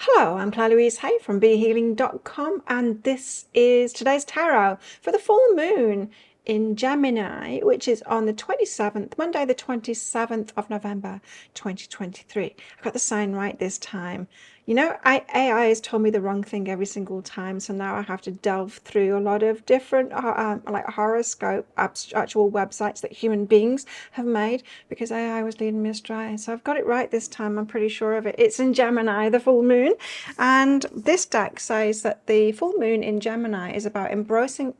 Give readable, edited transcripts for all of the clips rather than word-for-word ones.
Hello, I'm Claire Louise Hay from BeHealing.com, and this is today's tarot for the full moon in Gemini, which is on the 27th, Monday the 27th of November 2023. I got the sign right this time. You know, AI has told me the wrong thing every single time, so now I have to delve through a lot of different like horoscope actual websites that human beings have made because AI was leading me astray. So I've got it right this time, I'm pretty sure of it. It's in Gemini, the full moon, and this deck says that the full moon in Gemini is about embracing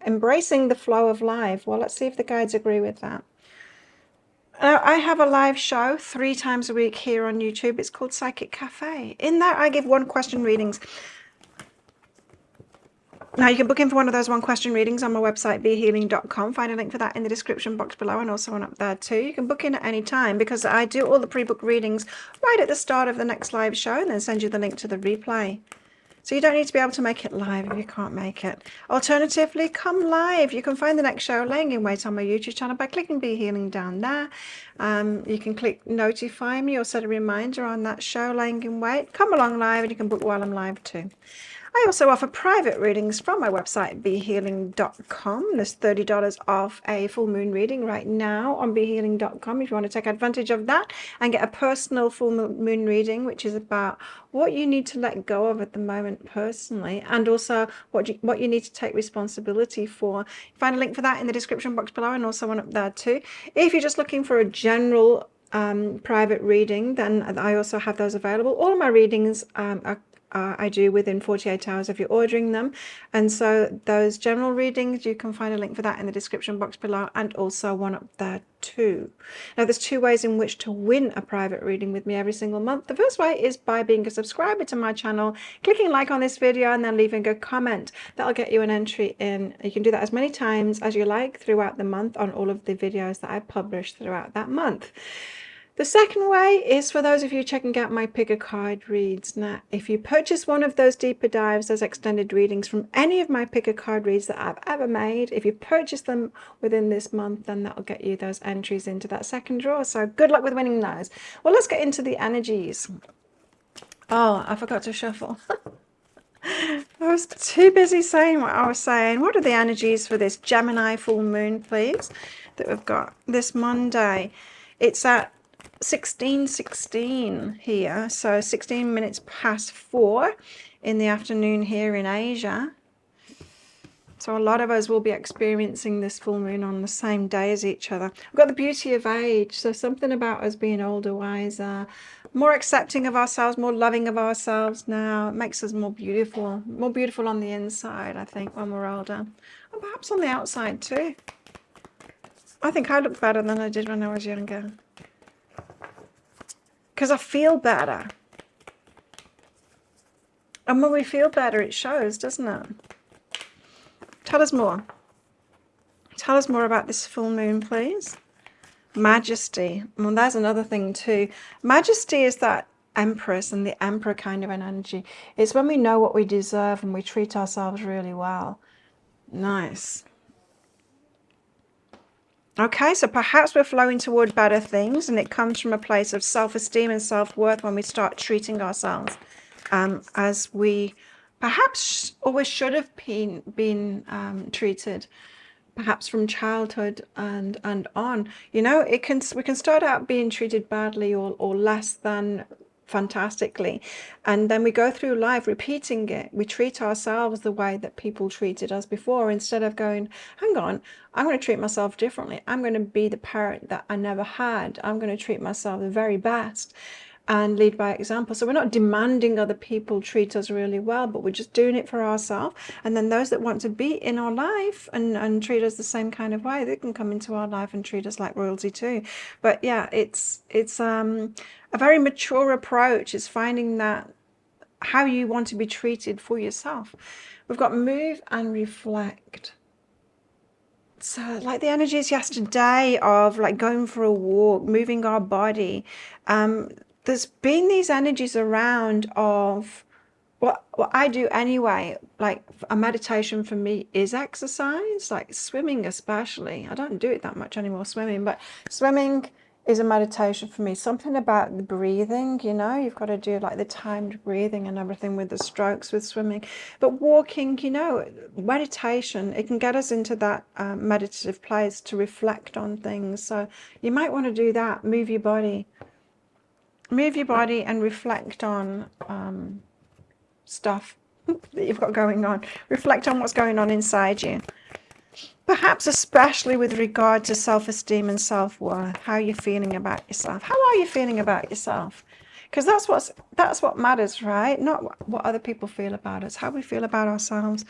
the flow of life. Well, let's see if the guides agree with that. I have a live show 3 times a week here on YouTube. It's called Psychic Cafe. In that, I give one question readings. Now, you can book in for one of those one question readings on my website, behealing.com. Find a link for that in the description box below, and also one up there too. You can book in at any time because I do all the pre-book readings right at the start of the next live show and then send you the link to the replay. So you don't need to be able to make it live if you can't make it. Alternatively, come live. You can find the next show laying in wait on my YouTube channel by clicking Be Healing down there. You can click notify me or set a reminder on that show laying in wait. Come along live, and you can book while I'm live too. I also offer private readings from my website, behealing.com. There's $30 off a full moon reading right now on behealing.com if you want to take advantage of that and get a personal full moon reading, which is about what you need to let go of at the moment personally, and also what you need to take responsibility for. Find a link for that in the description box below, and also one up there too. If you're just looking for a general private reading, then I also have those available. All of my readings I do within 48 hours of you ordering them, and so those general readings, you can find a link for that in the description box below, and also one up there too. Now, there's 2 ways in which to win a private reading with me every single month. The first way is by being a subscriber to my channel, clicking like on this video, and then leaving a comment. That'll get you an entry in. You can do that as many times as you like throughout the month on all of the videos that I publish throughout that month. The second way is for those of you checking out my pick a card reads. Now, if you purchase one of those deeper dives, those extended readings from any of my pick a card reads that I've ever made, if you purchase them within this month, then that'll get you those entries into that second draw. So good luck with winning those. Well, let's get into the energies. Oh, I forgot to shuffle. I was too busy saying what I was saying. What are the energies for this Gemini full moon, please, that we've got this Monday? It's at 16:16 here, so 16 minutes past 4 in the afternoon here in Asia. So a lot of us will be experiencing this full moon on the same day as each other. We've got the beauty of age, so something about us being older, wiser, more accepting of ourselves, more loving of ourselves now. It makes us more beautiful on the inside, I think, when we're older, and perhaps on the outside too. I think I look better than I did when I was younger, because I feel better. And when we feel better, it shows, doesn't it? Tell us more. Tell us more about this full moon, please. Majesty. Well, there's another thing too. Majesty is that Empress and the Emperor kind of an energy. It's when we know what we deserve and we treat ourselves really well. Nice. Okay, so perhaps we're flowing toward better things, and it comes from a place of self-esteem and self-worth when we start treating ourselves as we perhaps always should have been treated, perhaps from childhood and on. You know, we can start out being treated badly or less than fantastically, and then we go through life repeating it. We treat ourselves the way that people treated us before, instead of going, hang on, I'm going to treat myself differently. I'm going to be the parent that I never had. I'm going to treat myself the very best and lead by example. So we're not demanding other people treat us really well, but we're just doing it for ourselves. And then those that want to be in our life and treat us the same kind of way, they can come into our life and treat us like royalty too. But yeah, it's a very mature approach. It's finding that how you want to be treated for yourself. We've got move and reflect. So like the energies yesterday of like going for a walk, moving our body. There's been these energies around of what I do anyway. Like a meditation for me is exercise, like swimming especially. I don't do it that much anymore, swimming, but swimming is a meditation for me. Something about the breathing, you know, you've got to do like the timed breathing and everything with the strokes with swimming. But walking, you know, meditation, it can get us into that meditative place to reflect on things. So you might want to do that. Move your body. Move your body and reflect on stuff that you've got going on. Reflect on what's going on inside you. Perhaps especially with regard to self-esteem and self-worth, how you're feeling about yourself. How are you feeling about yourself? Because that's what matters, right? Not what other people feel about us, how we feel about ourselves.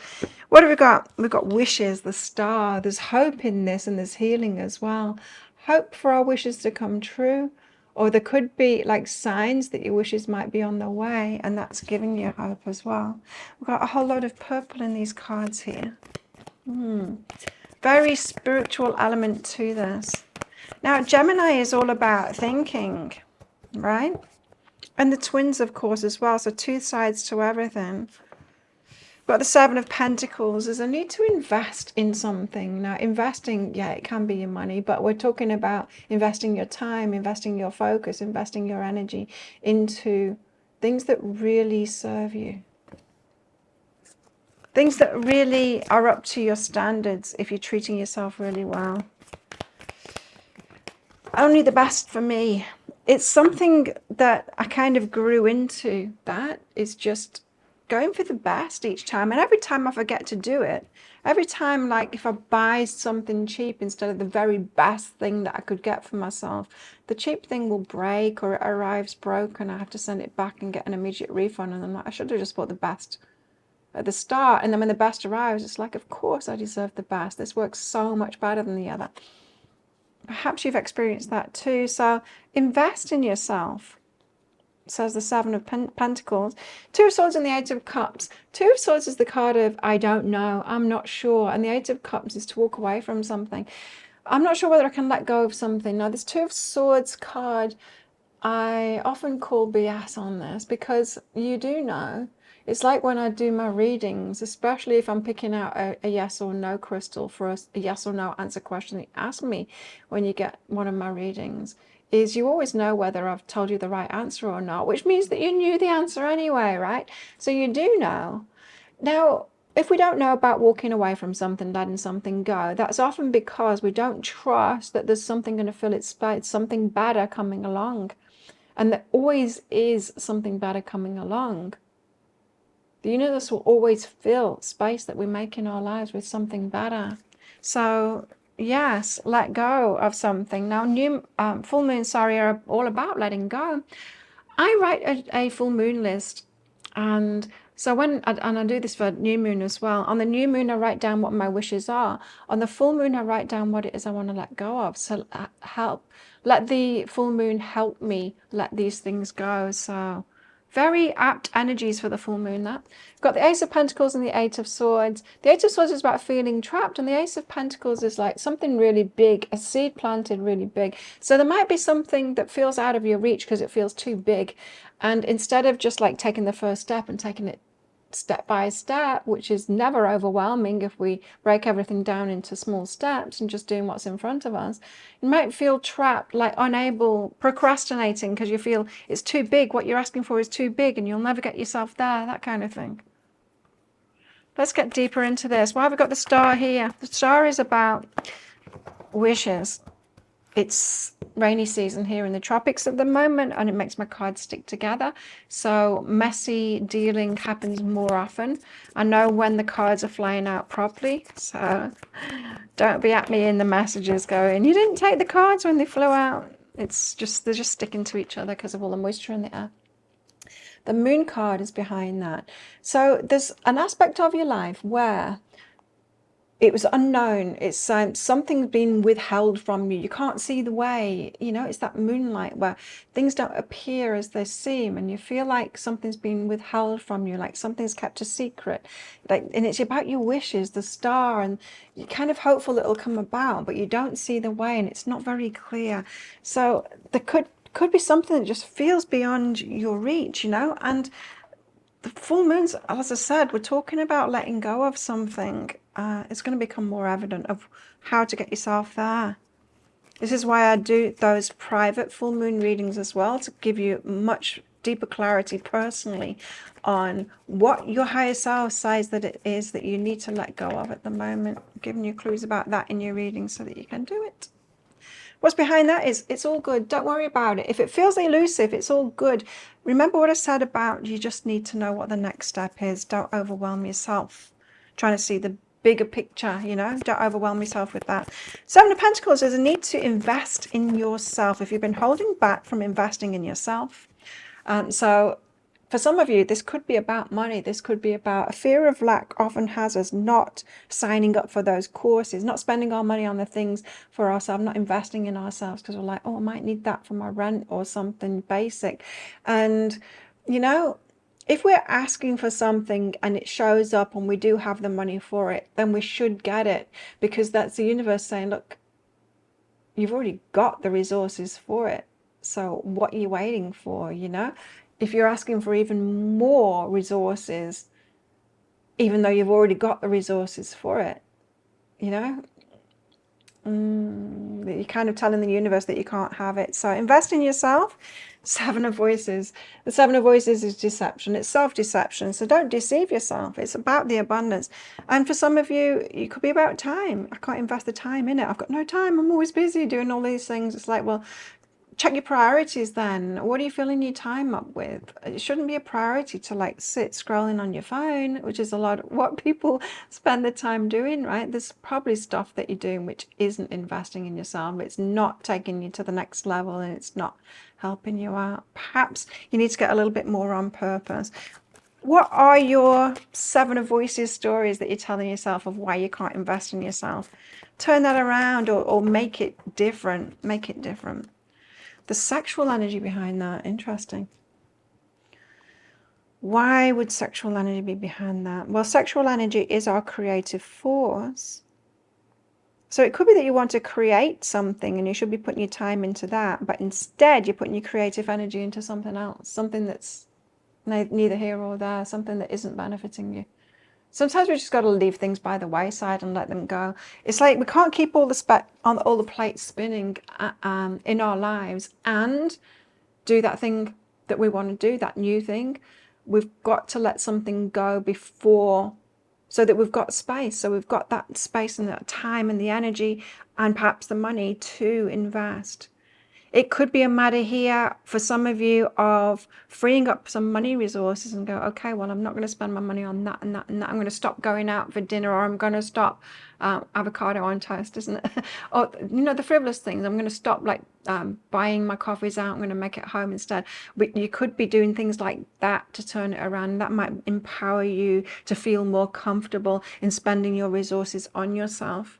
What have we got? We've got wishes, the star. There's hope in this, and there's healing as well. Hope for our wishes to come true. Or there could be like signs that your wishes might be on the way, and that's giving you hope as well. We've got a whole lot of purple in these cards here. Very spiritual element to this. Now, Gemini is all about thinking, right? And the twins, of course, as well. So two sides to everything. But the Seven of Pentacles is a need to invest in something. Now, investing, yeah, it can be your money, but we're talking about investing your time, investing your focus, investing your energy into things that really serve you. Things that really are up to your standards if you're treating yourself really well. Only the best for me. It's something that I kind of grew into. That is just going for the best each time. And every time I forget to do it, every time, like if I buy something cheap instead of the very best thing that I could get for myself, the cheap thing will break or it arrives broken. I have to send it back and get an immediate refund. And I'm like, I should have just bought the best at the start. And then when the best arrives, it's like, of course I deserve the best. This works so much better than the other. Perhaps you've experienced that too. So invest in yourself, says the Seven of Pentacles. Two of Swords and the Eight of Cups. Two of Swords is the card of I don't know, I'm not sure. And the Eight of Cups is to walk away from something. I'm not sure whether I can let go of something. Now, this Two of Swords card, I often call BS on this because you do know. It's like when I do my readings, especially if I'm picking out a yes or no crystal for a yes or no answer question that you ask me when you get one of my readings, is you always know whether I've told you the right answer or not, which means that you knew the answer anyway, right? So you do know. Now, if we don't know about walking away from something, letting something go, that's often because we don't trust that there's something going to fill its space, something better coming along. And there always is something better coming along. The universe will always fill space that we make in our lives with something better. So yes, let go of something. Now, full moon, are all about letting go. I write a full moon list, and so I do this for new moon as well. On the new moon, I write down what my wishes are. On the full moon, I write down what it is I want to let go of. So let the full moon help me let these things go. So very apt energies for the full moon. That got the Ace of Pentacles and the Eight of Swords. The Eight of Swords is about feeling trapped, and the Ace of Pentacles is like something really big, a seed planted really big. So there might be something that feels out of your reach because it feels too big, and instead of just like taking the first step and taking it step by step, which is never overwhelming if we break everything down into small steps and just doing what's in front of us, you might feel trapped, like unable, procrastinating because you feel it's too big, what you're asking for is too big and you'll never get yourself there, that kind of thing. Let's get deeper into this. Why have we got the star here? The star is about wishes. It's rainy season here in the tropics at the moment, and it makes my cards stick together. So messy dealing happens more often. I know when the cards are flying out properly, so don't be at me in the messages going, you didn't take the cards when they flew out. It's just, they're just sticking to each other because of all the moisture in the air. The moon card is behind that. So there's an aspect of your life where it was unknown. It's something's been withheld from you. You can't see the way. You know, it's that moonlight where things don't appear as they seem, and you feel like something's been withheld from you, like something's kept a secret. Like, and it's about your wishes, the star, and you're kind of hopeful it'll come about, but you don't see the way, and it's not very clear. So there could be something that just feels beyond your reach, you know, and the full moons, as I said, we're talking about letting go of something. It's going to become more evident of how to get yourself there. This is why I do those private full moon readings as well, to give you much deeper clarity personally on what your higher self says that it is that you need to let go of at the moment. I'm giving you clues about that in your reading so that you can do it. What's behind that is it's all good. Don't worry about it. If it feels elusive, it's all good. Remember what I said about you just need to know what the next step is. Don't overwhelm yourself trying to see the bigger picture, you know. Don't overwhelm yourself with that. Seven of Pentacles is a need to invest in yourself. If you've been holding back from investing in yourself, so for some of you, this could be about money. This could be about a fear of lack often has us not signing up for those courses, not spending our money on the things for ourselves, not investing in ourselves because we're like, oh, I might need that for my rent or something basic. And, you know, if we're asking for something and it shows up and we do have the money for it, then we should get it, because that's the universe saying, look, you've already got the resources for it. So what are you waiting for, you know? If you're asking for even more resources, even though you've already got the resources for it, you know, you're kind of telling the universe that you can't have it. So invest in yourself. Seven of Voices. The Seven of Voices is deception. It's self-deception. So don't deceive yourself. It's about the abundance. And for some of you, it could be about time. I can't invest the time in it. I've got no time. I'm always busy doing all these things. It's like, well, check your priorities then. What are you filling your time up with? It shouldn't be a priority to like sit scrolling on your phone, which is a lot of what people spend their time doing, right? There's probably stuff that you're doing which isn't investing in yourself. It's not taking you to the next level and it's not helping you out. Perhaps you need to get a little bit more on purpose. What are your Seven of Voices stories that you're telling yourself of why you can't invest in yourself? Turn that around or make it different. Make it different. The sexual energy behind that, interesting. Why would sexual energy be behind that? Well, sexual energy is our creative force. So it could be that you want to create something and you should be putting your time into that, but instead you're putting your creative energy into something else, something that's neither here or there, something that isn't benefiting you. Sometimes we just got to leave things by the wayside and let them go. It's like we can't keep all the plates spinning in our lives and do that thing that we want to do, that new thing. We've got to let something go before, so that we've got space. So we've got that space and that time and the energy and perhaps the money to invest. It could be a matter here for some of you of freeing up some money resources and go, okay, well, I'm not going to spend my money on that and that and that. I'm going to stop going out for dinner, or I'm going to stop avocado on toast, isn't it? Or, you know, the frivolous things. I'm going to stop like buying my coffees out. I'm going to make it home instead. But you could be doing things like that to turn it around. That might empower you to feel more comfortable in spending your resources on yourself.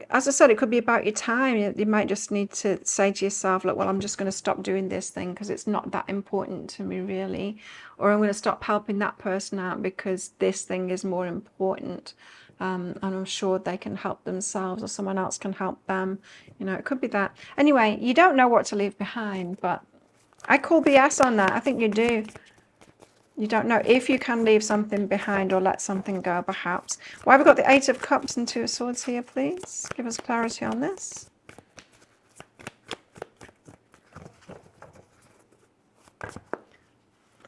As I said, it could be about your time. You might just need to say to yourself, look, well, I'm just going to stop doing this thing because it's not that important to me, really. Or I'm going to stop helping that person out because this thing is more important. And I'm sure they can help themselves or someone else can help them. You know, it could be that. Anyway, you don't know what to leave behind, but I call BS on that. I think you do. You don't know if you can leave something behind or let something go, perhaps. Why have we got the Eight of Cups and Two of Swords here, please? Give us clarity on this.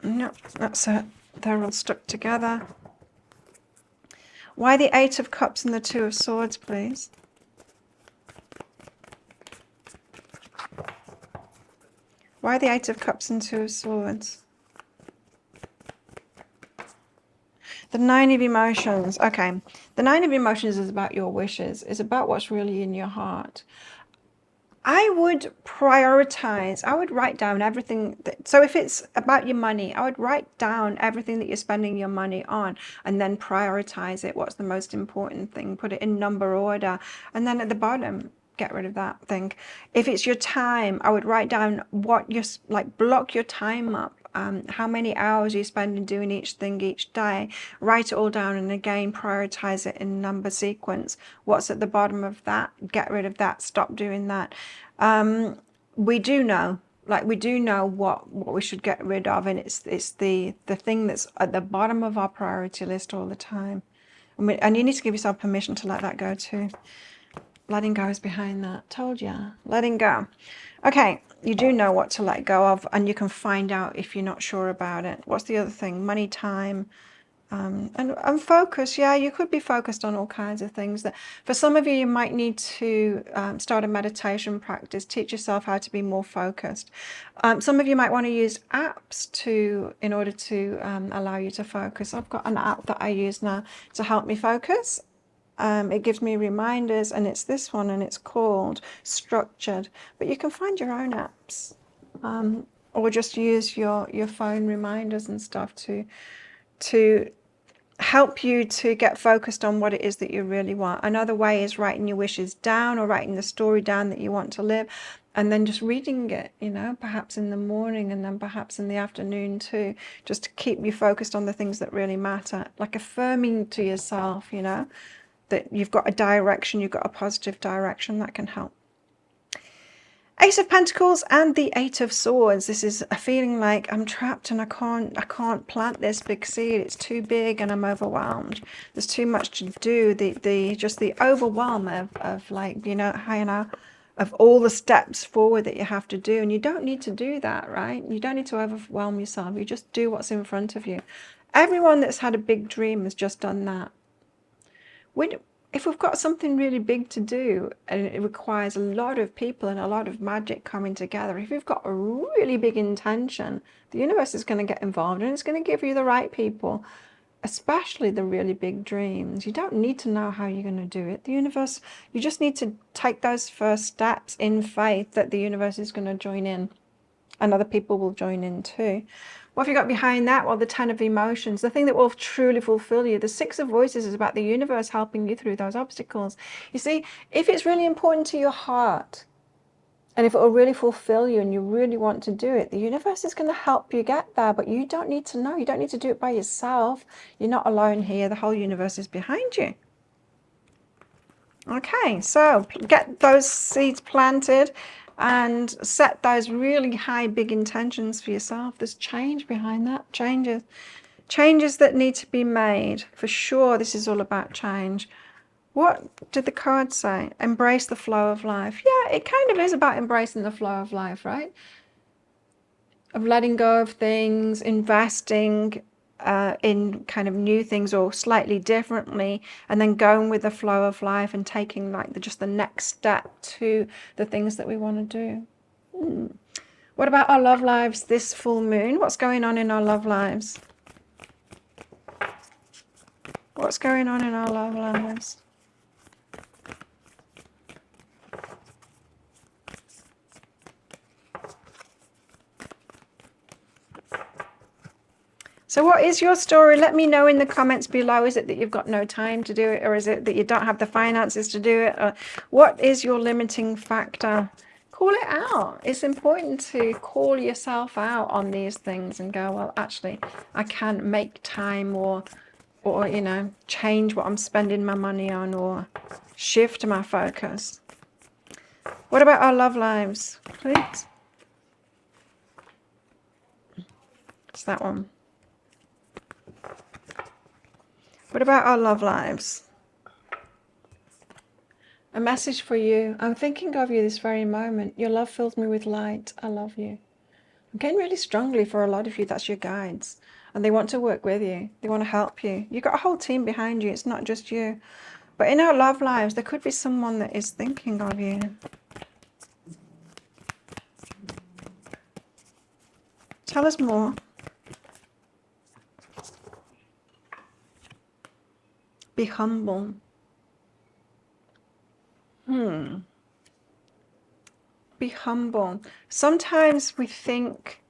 No, that's it. They're all stuck together. Why the Eight of Cups and the Two of Swords, please? Why the Eight of Cups and Two of Swords? The Nine of Emotions. Okay. The Nine of Emotions is about your wishes. It's about what's really in your heart. I would prioritize. I would write down everything. So if it's about your money, I would write down everything that you're spending your money on and then prioritize it. What's the most important thing? Put it in number order. And then at the bottom, get rid of that thing. If it's your time, I would write down what you're like, block your time up. How many hours you spend in doing each thing each day. Write it all down and again prioritize it in number sequence. What's at the bottom of that? Get rid of that. Stop doing that. We do know, like we do know what we should get rid of, and it's the thing that's at the bottom of our priority list all the time. And you need to give yourself permission to let that go too. Letting go is behind that. Told ya. Letting go. Okay, you do know what to let go of, and you can find out if you're not sure about it. What's the other thing? Money, time, and focus. Yeah, you could be focused on all kinds of things. That for some of you, you might need to start a meditation practice, teach yourself how to be more focused. Some of you might want to use apps in order to allow you to focus. I've got an app that I use now to help me focus. It gives me reminders, and it's this one, and it's called Structured. But you can find your own apps, or just use your phone reminders and stuff to help you to get focused on what it is that you really want. Another way is writing your wishes down, or writing the story down that you want to live, and then just reading it, perhaps in the morning and then perhaps in the afternoon too, just to keep you focused on the things that really matter, like affirming to yourself, that you've got a direction, you've got a positive direction. That can help. Ace of Pentacles and the Eight of Swords. This is a feeling like I'm trapped and I can't plant this big seed. It's too big and I'm overwhelmed. There's too much to do. Just the overwhelm of like, of all the steps forward that you have to do. And you don't need to do that, right? You don't need to overwhelm yourself. You just do what's in front of you. Everyone that's had a big dream has just done that. If we've got something really big to do, and it requires a lot of people and a lot of magic coming together, if you've got a really big intention, the universe is going to get involved, and it's going to give you the right people, especially the really big dreams. You don't need to know how you're going to do it. The universe, you just need to take those first steps in faith that the universe is going to join in, and other people will join in too. What have you got behind that? Well, the Ten of Emotions, the thing that will truly fulfill you. The Six of Voices is about the universe helping you through those obstacles. You see, if it's really important to your heart, and if it will really fulfill you and you really want to do it, the universe is going to help you get there, but you don't need to know. You don't need to do it by yourself. You're not alone here. The whole universe is behind you. Okay, so get those seeds planted and set those really high, big intentions for yourself. There's change behind that, changes that need to be made. For sure, this is all about change. What did the card say? Embrace the flow of life. Yeah, it kind of is about embracing the flow of life, right? Of letting go of things, investing in kind of new things or slightly differently, and then going with the flow of life and taking like just the next step to the things that we want to do. What about our love lives this full moon? What's going on in our love lives? What's going on in our love lives? So what is your story? Let me know in the comments below. Is it that you've got no time to do it, or is it that you don't have the finances to do it? Or what is your limiting factor? Call it out. It's important to call yourself out on these things and go, well, actually, I can't make time, or change what I'm spending my money on, or shift my focus. What about our love lives, please? It's that one. What about our love lives? A message for you. I'm thinking of you this very moment. Your love fills me with light. I love you. I'm getting really strongly for a lot of you. That's your guides. And they want to work with you. They want to help you. You've got a whole team behind you. It's not just you. But in our love lives, there could be someone that is thinking of you. Tell us more. Be humble. Be humble. Sometimes we think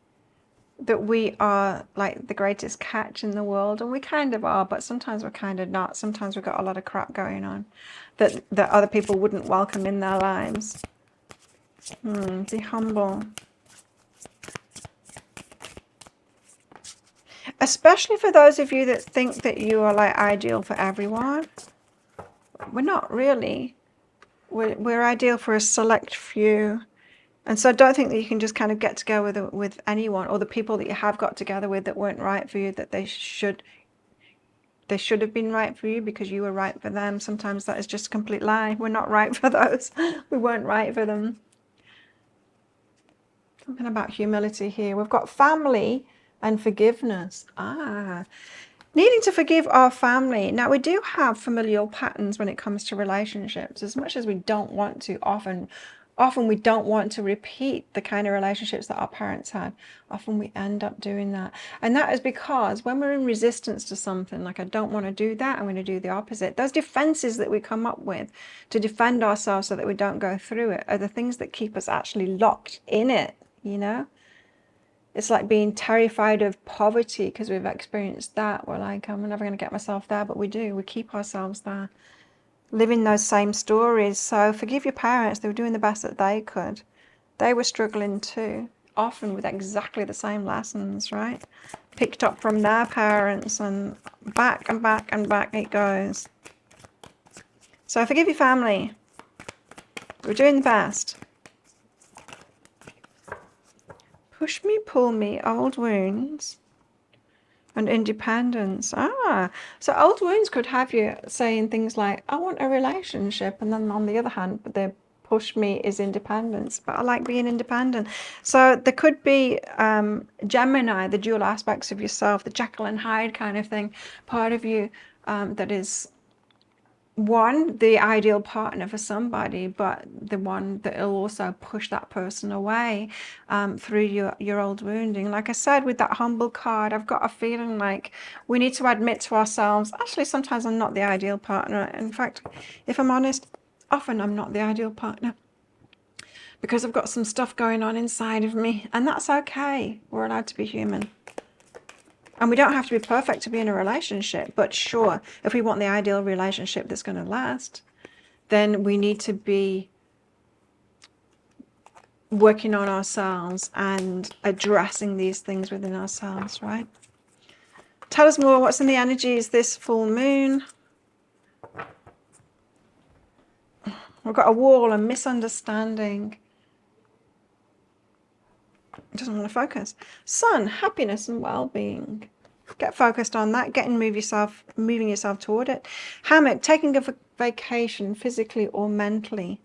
that we are like the greatest catch in the world, and we kind of are, but sometimes we're kind of not. Sometimes we've got a lot of crap going on that other people wouldn't welcome in their lives. Be humble. Especially for those of you that think that you are like ideal for everyone. We're not really. We're ideal for a select few. And so don't think that you can just kind of get together with anyone, or the people that you have got together with that weren't right for you, that they should they should have been right for you because you were right for them. Sometimes that is just a complete lie. We're not right for those. We weren't right for them. Something about humility here. We've got family and forgiveness. Needing to forgive our family. Now, we do have familial patterns when it comes to relationships. As much as we don't want to, often we don't want to repeat the kind of relationships that our parents had. Often we end up doing that. And that is because when we're in resistance to something, like I don't want to do that, I'm going to do the opposite. Those defenses that we come up with to defend ourselves so that we don't go through it are the things that keep us actually locked in it, you know? It's like being terrified of poverty because we've experienced that. We're like, I'm never going to get myself there, but we do. We keep ourselves there, living those same stories. So forgive your parents. They were doing the best that they could. They were struggling too, often with exactly the same lessons, right? Picked up from their parents, and back and back and back it goes. So forgive your family. We're doing the best. Push me, pull me, old wounds, and independence. So old wounds could have you saying things like, I want a relationship. And then on the other hand, the push me is independence. But I like being independent. So there could be Gemini, the dual aspects of yourself, the Jekyll and Hyde kind of thing, part of you that is the ideal partner for somebody, but the one that will also push that person away through your old wounding. Like I said, with that humble card, I've got a feeling like we need to admit to ourselves, actually, sometimes I'm not the ideal partner. In fact, if I'm honest, often I'm not the ideal partner because I've got some stuff going on inside of me, and that's okay. We're allowed to be human. And we don't have to be perfect to be in a relationship, but sure, if we want the ideal relationship that's going to last, then we need to be working on ourselves and addressing these things within ourselves, right? Tell us more. What's in the energies this full moon? We've got a wall, a misunderstanding. It doesn't want to focus. Sun, happiness and well-being. Get focused on that. Moving yourself toward it. Hammock, taking a vacation physically or mentally.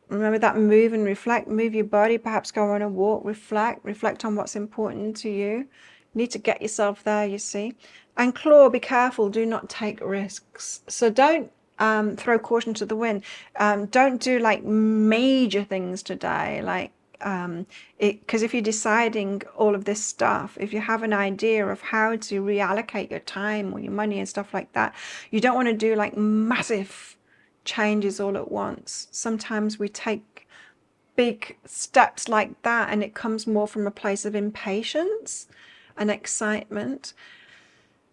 Remember that move and reflect. Move your body. Perhaps go on a walk. Reflect on what's important to you. You need to get yourself there, you see. And claw, be careful. Do not take risks. So don't throw caution to the wind. Don't do like major things today, like because if you're deciding all of this stuff, if you have an idea of how to reallocate your time or your money and stuff like that, you don't want to do like massive changes all at once. Sometimes we take big steps like that and it comes more from a place of impatience and excitement.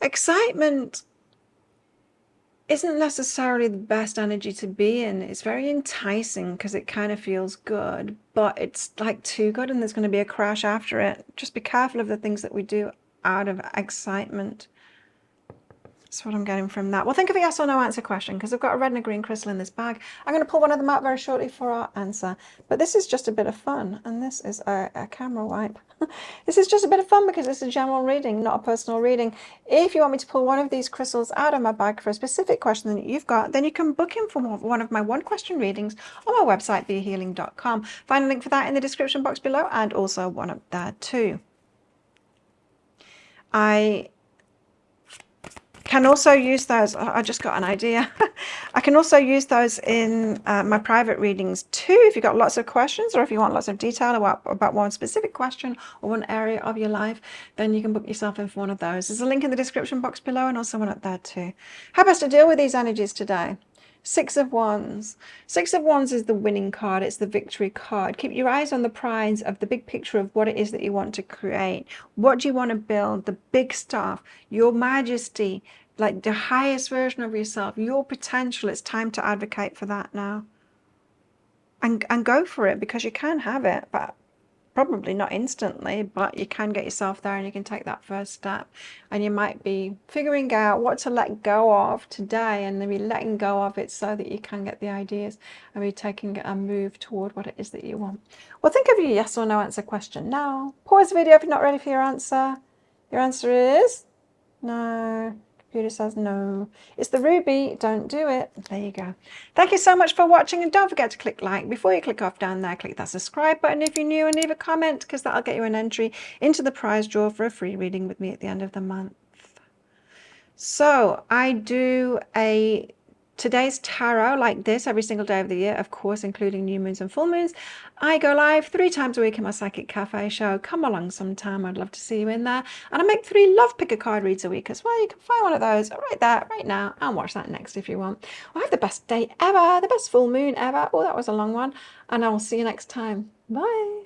Excitement isn't necessarily the best energy to be in. It's very enticing because it kind of feels good, but it's like too good and there's going to be a crash after it. Just be careful of the things that we do out of excitement. That's what I'm getting from that. Well, think of a yes or no answer question because I've got a red and a green crystal in this bag. I'm going to pull one of them out very shortly for our answer. But this is just a bit of fun. And this is a camera wipe. This is just a bit of fun because it's a general reading, not a personal reading. If you want me to pull one of these crystals out of my bag for a specific question that you've got, then you can book in for one of my one question readings on my website, behealing.com. Find a link for that in the description box below and also one up there too. I can also use those. I just got an idea. I can also use those in my private readings too. If you've got lots of questions or if you want lots of detail about one specific question or one area of your life, then you can book yourself in for one of those. There's a link in the description box below and also one up there too. How best to deal with these energies today? Six of Wands. Six of Wands is the winning card. It's the victory card. Keep your eyes on the prize of the big picture of what it is that you want to create. What do you want to build? The big stuff. Your majesty. Like the highest version of yourself. Your potential. It's time to advocate for that now. And go for it because you can have it. But probably not instantly, but you can get yourself there and you can take that first step. And you might be figuring out what to let go of today and then be letting go of it so that you can get the ideas and be taking a move toward what it is that you want. Well, think of your yes or no answer question now. Pause the video if you're not ready for your answer. Your answer is no. Judah says no. It's the ruby. Don't do it. There you go. Thank you so much for watching. And don't forget to click like. Before you click off down there, click that subscribe button if you're new and leave a comment, because that'll get you an entry into the prize draw for a free reading with me at the end of the month. So I do today's tarot like this every single day of the year, of course, including new moons and full moons. I go live 3 times a week in my Psychic Cafe show. Come along sometime. I'd love to see you in there. And I make 3 love picker card reads a week as well. You can find one of those right there, right now, and watch that next if you want. Well, have the best day ever, the best full moon ever. Oh, that was a long one. And I will see you next time. Bye.